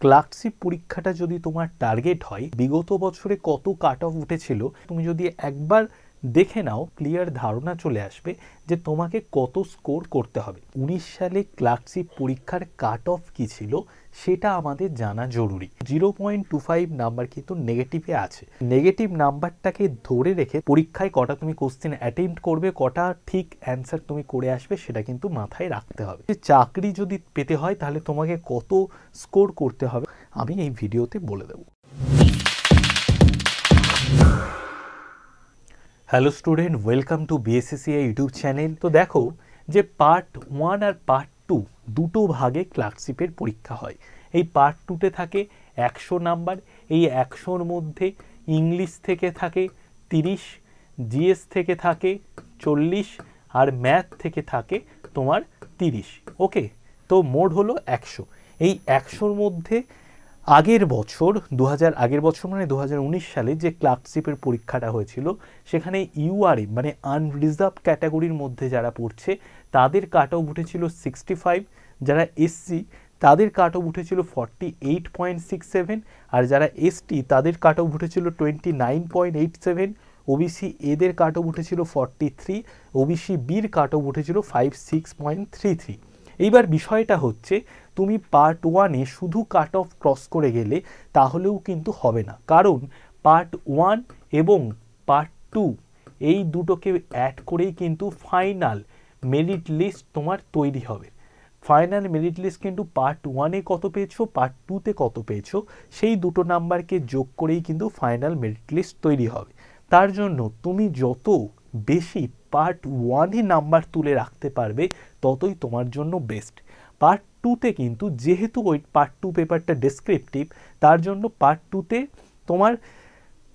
Clerkship পরীক্ষাটা যদি তোমার টার্গেট হয় বিগত বছরে কত কাট অফ উঠেছিল, তুমি যদি একবার দেখে নাও ক্লিয়ার ধারণা চলে আসবে যে তোমাকে কত স্কোর করতে হবে। 19 সালে ক্লার্কশিপ পরীক্ষার কাট অফ কী ছিল সেটা আমাদের জানা জরুরি। 0.25 নাম্বার কিন্তু নেগেটিভে আছে। নেগেটিভ নাম্বারটাকে ধরে রেখে পরীক্ষায় কটা তুমি কোশ্চেন অ্যাটেম্প্ট করবে, কটা ঠিক অ্যান্সার তুমি করে আসবে সেটা কিন্তু মাথায় রাখতে হবে। চাকরি যদি পেতে হয় তাহলে তোমাকে কত স্কোর করতে হবে আমি এই ভিডিওতে বলে দেব। Hello student, welcome to BSCCI YouTube channel. তো দেখো যে পার্ট 1 আর পার্ট 2 দুটো ভাগে ক্লার্কশিপের পরীক্ষা হয়। এই পার্ট 2তে থাকে 100 নাম্বার। এই 100-র মধ্যে ইংলিশ থেকে থাকে 30, জিএস থেকে থাকে 40 আর ম্যাথ থেকে থাকে তোমার 30। ওকে, তো মোট হলো 100। এই 100-র মধ্যে আগের বছর মানে 2019 সালে যে ক্লার্কশিপের পরীক্ষাটা হয়েছিল সেখানে ইউআরএ মানে আনরিজার্ভ ক্যাটাগরির মধ্যে যারা পড়ছে তাদের কাট অফ উঠেছিল 65, যারা এসসি তাদের কাট অফ উঠেছিল 48.67, আর যারা এসটি তাদের কাট অফ উঠেছিল 29.87, ওবিসি এদের কাট অফ উঠেছিল 43, ওবিসি বির কাট অফ উঠেছিল 56.33। এইবার বিষয়টা হচ্ছে তুমি পার্ট 1-এ শুধু কাট অফ ক্রস করে গেলে তাহলেও কিন্তু হবে না, কারণ পার্ট 1 এবং পার্ট 2 এই দুটোকে অ্যাড করেই কিন্তু ফাইনাল মেরিট লিস্ট তোমার তৈরি হবে। ফাইনাল মেরিট লিস্ট কিন্তু পার্ট 1-এ কত পেয়েছো, পার্ট 2-তে কত পেয়েছো সেই দুটো নাম্বারকে যোগ করেই কিন্তু ফাইনাল মেরিট লিস্ট তৈরি হবে। তার জন্য তুমি যত বেশি পার্ট 1-এ নাম্বার তুলে রাখতে পারবে ততই তোমার জন্য বেস্ট। পার্ট 2-তে কিন্তু যেহেতু ওই পার্ট 2 পেপারটা ডেসক্রিপটিভ, তার জন্য পার্ট 2-তে তোমার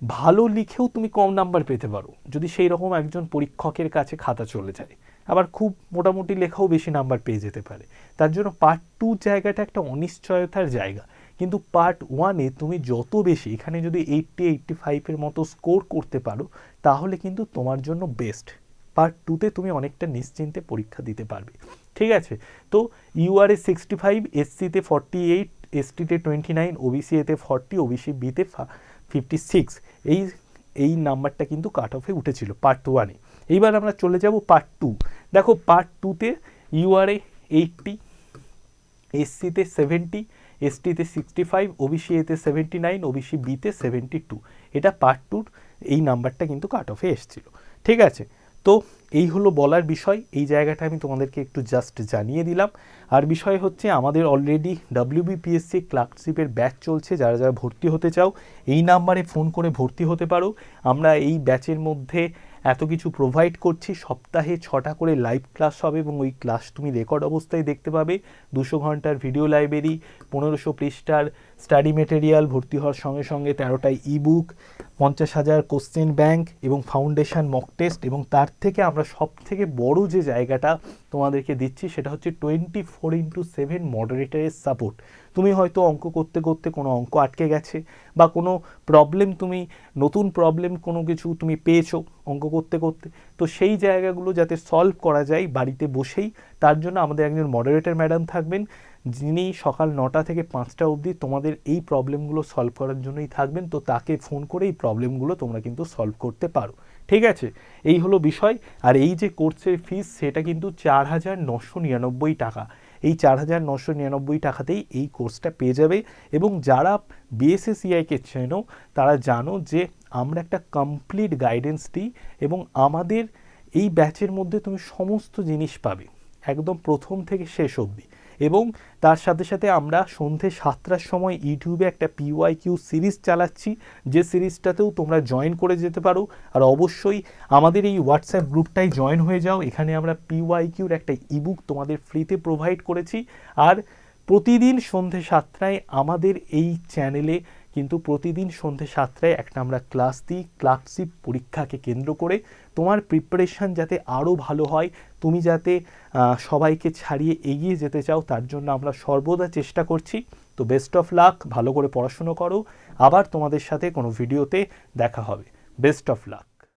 ভালো লিখেও তুমি কম নাম্বার পেতে পারো যদি সেই রকম একজন পরীক্ষকের কাছে খাতা চলে যায়, আবার খুব মোটামুটি লেখাও বেশি নাম্বার পেয়ে যেতে পারে। তার জন্য পার্ট 2 জায়গাটা একটা অনিশ্চয়তার জায়গা, কিন্তু পার্ট 1-এ তুমি যত বেশি এখানে যদি 80-85-এর মতো স্কোর করতে পারো তাহলে কিন্তু তোমার জন্য বেস্ট। পার্ট 2-তে তুমি অনেকটা নিশ্চিন্তে পরীক্ষা দিতে পারবে। ঠিক আছে, তো ইউআরএ 65, এসসিতে 48, এসটিতে 29, ওবিসি এতে 40, ওবিসি বিতে 56, এই নাম্বারটা কিন্তু কাট অফে উঠেছিল পার্ট 1-এ। এইবার আমরা চলে যাব পার্ট 2। দেখো পার্ট 2-তে ইউআরএ 80, এসসিতে 70, এসটিতে 65, ওবিসি এতে 79, ওবিসি বিতে 72। এটা পার্ট 2-র এই নাম্বারটা কিন্তু কাট অফে এসেছিল। ঠিক আছে, তো এই হলো বলার বিষয়। এই জায়গাটা আমি তোমাদেরকে একটু জাস্ট জানিয়ে দিলাম। আর বিষয় হচ্ছে আমাদের অলরেডি WBPSC ক্লার্কশিপের ব্যাচ চলছে। যারা যারা ভর্তি হতে চাও এই নাম্বারে ফোন করে ভর্তি হতে পারো। আমরা এই ব্যাচের মধ্যে এত কিছু প্রোভাইড করছি। সপ্তাহে 6টা করে লাইভ ক্লাস হবে এবং ওই ক্লাস তুমি রেকর্ড অবস্থায় দেখতে পাবে। 200 ঘন্টার ভিডিও লাইব্রেরি, 1500 পৃষ্ঠার স্টাডি মেটেরিয়াল, ভর্তি হওয়ার সঙ্গে সঙ্গে 13টা ইবুক, 50,000 কোশ্চেন ব্যাংক এবং ফাউন্ডেশন মক টেস্ট, এবং তার থেকে আমরা সব থেকে বড় যে জায়গাটা তোমাদেরকে দিচ্ছি সেটা হচ্ছে 24/7 মডারেটরের সাপোর্ট। তুমি হয়তো অঙ্ক করতে করতে কোনো অঙ্ক আটকে গেছে বা কোনো প্রবলেম, তুমি নতুন প্রবলেম কোনো কিছু তুমি পেয়েছো অঙ্ক করতে করতে, তো সেই জায়গাগুলো যাতে সলভ করা যায় বাড়িতে বসেই, তার জন্য আমাদের একজন মডারেটর ম্যাডাম থাকবেন যিনি সকাল 9টা থেকে 5টা অবধি তোমাদের এই প্রবলেমগুলো সলভ করার জন্যই থাকবেন। তো তাকে ফোন করে এই প্রবলেমগুলো তোমরা কিন্তু সলভ করতে পারো। ঠিক আছে, এই হলো বিষয়। আর এই যে কোর্সের ফিস সেটা কিন্তু 4,999 টাকা। এই 4,999 টাকাতেই এই কোর্সটা পেয়ে যাবে। এবং যারা বিএসসিআইকে চেনো তারা জানো যে আমরা একটা কমপ্লিট গাইডেন্স দিই এবং আমাদের এই ব্যাচের মধ্যে তুমি সমস্ত জিনিস পাবে একদম প্রথম থেকে শেষ অবধি। এবং তার সাথে সাথে আমরা সন্ধ্যে 7টার সময় ইউটিউবে একটা PYQ সিরিজ চালাচ্ছি, যে সিরিজটাতেও তোমরা জয়েন করে যেতে পারো। আর অবশ্যই আমাদের এই হোয়াটসঅ্যাপ গ্রুপটাই জয়েন হয়ে যাও। এখানে আমরা PYQর একটা ইবুক তোমাদের ফ্রিতে প্রোভাইড করেছি। আর প্রতিদিন সন্ধ্যে 7টায় আমাদের এই চ্যানেলে কিন্তু প্রতিদিন সন্ধ্যে 7টায় একটা আমরা ক্লাস দিই ক্লার্কশিপ পরীক্ষাকে কেন্দ্র করে। তোমার প্রিপারেশান যাতে আরও ভালো হয়, তুমি যাতে সবাইকে ছাড়িয়ে এগিয়ে যেতে চাও, তার জন্য আমরা সর্বদা চেষ্টা করছি। তো বেস্ট অফ লাক, ভালো করে পড়াশুনো করো। আবার তোমাদের সাথে কোনো ভিডিওতে দেখা হবে। Best of luck.